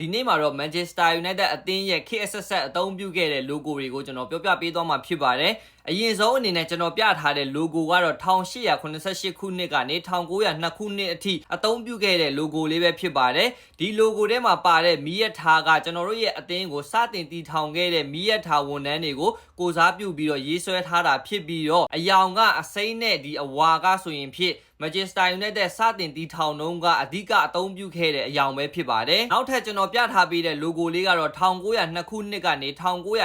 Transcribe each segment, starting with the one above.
ဒီနေ့မှာတော့ Manchester United အသင်းရဲ့ခေတ်အဆက်ဆက်အသုံးပြုခဲ့တဲ့ logo တွေကိုကျွန်တော်ပြောပြပေးသွားမှာဖြစ်ပါတယ်။အရင်ဆုံးအနေနဲ့ကျွန်တော်ပြထားတဲ့ logo ကတော့1888ခုနှစ်ကနေ1902ခုနှစ်အထိအသုံးပြုခဲ့တဲ့ logo လေးပဲဖြစ်ပါတယ်။ဒီ logo ထဲမှာပါတဲ့မီးရထားကကျွန်တော်တို့ရဲ့အသင်းကိုစတင်တည်ထောင်ခဲ့တဲ့မီးရထားဝန်ထမ်းတွေကိုကိုစားပြုပြီးတော့ရေးဆွဲထားတာဖြစ်ပြီးတော့အယောင်ကအစိမ်းနဲ့ဒီအဝါကဆိုရင်ဖြစ်Manchester United စတင်တည်ထောင်နှုန်းကအဓိကအသုံးပြုခဲ့တဲ့အယောင်ပဲဖြစ်ပါတယ်။နောက်ထပ်ကျွန်တော်ပြထားပေးတဲ့ logo လေးကတော့1902ခုနှစ်ကနေ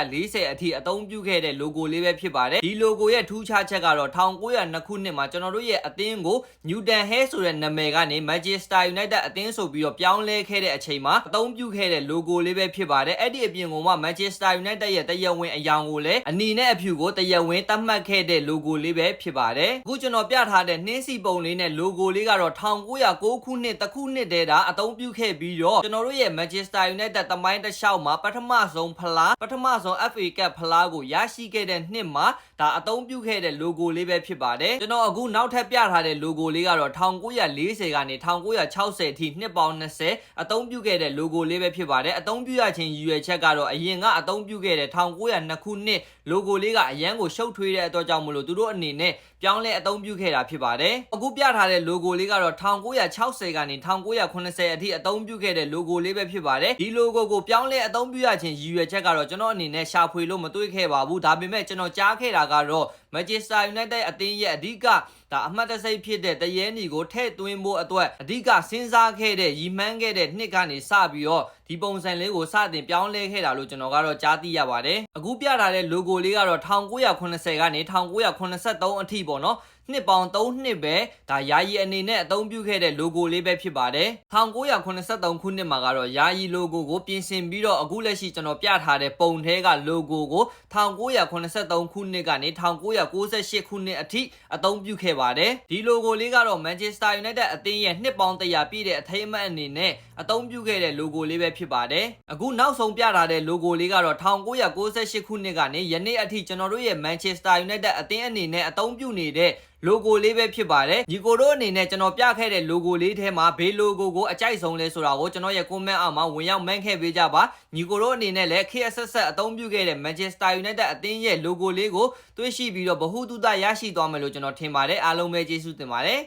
1940အထိအသုံးပြုခဲ့တဲ့ logo လေးပဲဖြစ်ပါတယ်။ဒီ logo ရဲ့ထူးခြားချက်ကတော့1902ခုနှစ်မှာကျွန်တော်တို့ရဲ့အသင်းကို Newton Heath ဆိုတဲ့နာမည်ကနေ Manchester United အသင်းဆိုပြီးတော့ပြောင်းလဲခဲ့တဲ့အချိန်မှာအသုံးပြုခဲ့တဲ့ logo လေးပဲဖြစ်ပါတယ်။အဲ့ဒီအပြင်ကမှ Manchester United ရဲ့တရားဝင်အယောင်ကိုလည်းအနီနဲ့အဖြူကိုတရားဝင်သတ်မှတ်ခဲ့တဲ့ logo လေးပဲဖြစ်ပါတယ်။အခုကျွန်တော်ပြထားတဲ့နှင်းစီပုံလေးနဲ့ logo လေးကတော့1909ခုနှစ်တစ်ခုနှစ်တည်းကအသုံးပြုခဲ့ပြီးတော့ကျွန်တော်တို့ရဲ့ Manchester United တမိုင်းတစ်လျှောက်မှာပထမဆုံးဖလားပထမဆုံး FA Cup ဖလားကိုရရှိခဲ့တဲ့နှစ်မှာဒါအသုံးပြုခဲ့တဲ့ logo လေးပဲဖြစ်ပါတယ်ကျွန်တော်အခုနောက်ထပ်ပြထားတဲ့ logo လေးကတော့1940ကနေ1960အထိနှစ်ပေါင်း20အသုံးပြုခဲ့တဲ့ logo လေးပဲဖြစ်ပါတယ်အသုံးပြုရခြင်းရည်ရွယ်ချက်ကတော့အရင်ကအသုံးပြုခဲ့တဲ့1902ခုနှစ် logo လေးကအရန်ကိုရှုပ်ထွေးတဲ့အတွက်ကြောင့်မလို့သူတို့အနေနဲ့ပြောင်းလဲအသုံးပြုခဲ့တာဖြစ်ပါတယ်အခုပြထားတဲ့ logo လေးကတော့1960ကနေ1980အထိအသုံးပြုခဲ့တဲ့ logo လေးပဲဖြစ်ပါတယ်ဒီ logo ကိုပြောင်းလဲအသုံးပြုရခြင်းရည်ရွယ်ချက်ကတော့ကျွန်တော်အနေနဲ့ရှာဖွေလို့မတွေ့ခဲ့ပါဘူးဒါပေမဲ့ကျွန်တော်ကြားခဲ့တာကတော့ Manchester United အသင်းရဲ့အဓိကဒါအမှတ်တစိတ်ဖြစ်တဲ့တရဲနီကိုထည့်သွင်းဖို့အတွက်အဓိကစဉ်းစားခဲ့တဲ့ရည်မှန်းခဲ့တဲ့နှစ်ကနေစပြီးတော့ဒီပုံစံလေးကိုစတင်ပြောင်းလဲခဲ့တာလို့ကျွန်တော်ကတော့ကြားသိရပါတယ်အခုပြထားတဲ့ logo လေးကတော့1990ကနေ1983အထိပေါ့နော်နှစ်ပေါင်း3နှစ်ပဲဒါယာယီအနေနဲ့အသုံးပြုခဲ့တဲ့ logo လေးပဲဖြစ်ပါတယ်1983ခုနှစ်မှာကတော့ယာယီ logo ကိုပြင်ဆင်ပြီးတော့အခုလက်ရှိကျွန်တော်ပြထားတဲ့ပုံထဲက logo ကို1983ခုနှစ်ကနေ1998ခုနှစ်အထိအသုံးပြုခဲ့ပါတယ်ဒီ logo လေးကတော့ Manchester United အသင်းရဲ့နှစ်ပေါင်း100ပြည့်တဲ့အထိမ်းအမှတ်အနေနဲ့အသုံးပြုခဲ့တဲ့ logo လေးပဲဖြစ်ပါတယ်အခုနောက်ဆုံးပြထားတဲ့ logo လေးကတော့1998ခုနှစ်ကနေယနေ့အထိကျွန်တော်တို့ရဲ့ Manchester United အသင်းအနေနဲ့အသုံးပြုနေတဲ့logo လေးပဲဖြစ်ပါတယ်ညီကိုတို့အနေနဲ့ကျွန်တော်ပြခဲ့တဲ့ logo လေးထဲမှာဘေး logo ကိုအကြိုက်ဆုံးလဲဆိုတာကိုကျွန်တော်ရဲ့ comment အောက်မှာဝင်ရောက်မှန်းခဲ့ပေးကြပါညီကိုတို့အနေနဲ့လည်းခေတ်အဆက်ဆက်အသုံးပြုခဲ့တဲ့ Manchester United အသင်းရဲ့ logo လေးကိုတွေ့ရှိပြီးတော့ဗဟုသုတရရှိသွားမယ်လို့ကျွန်တော်ထင်ပါတယ်အားလုံးပဲကျေးဇူးတင်ပါတယ်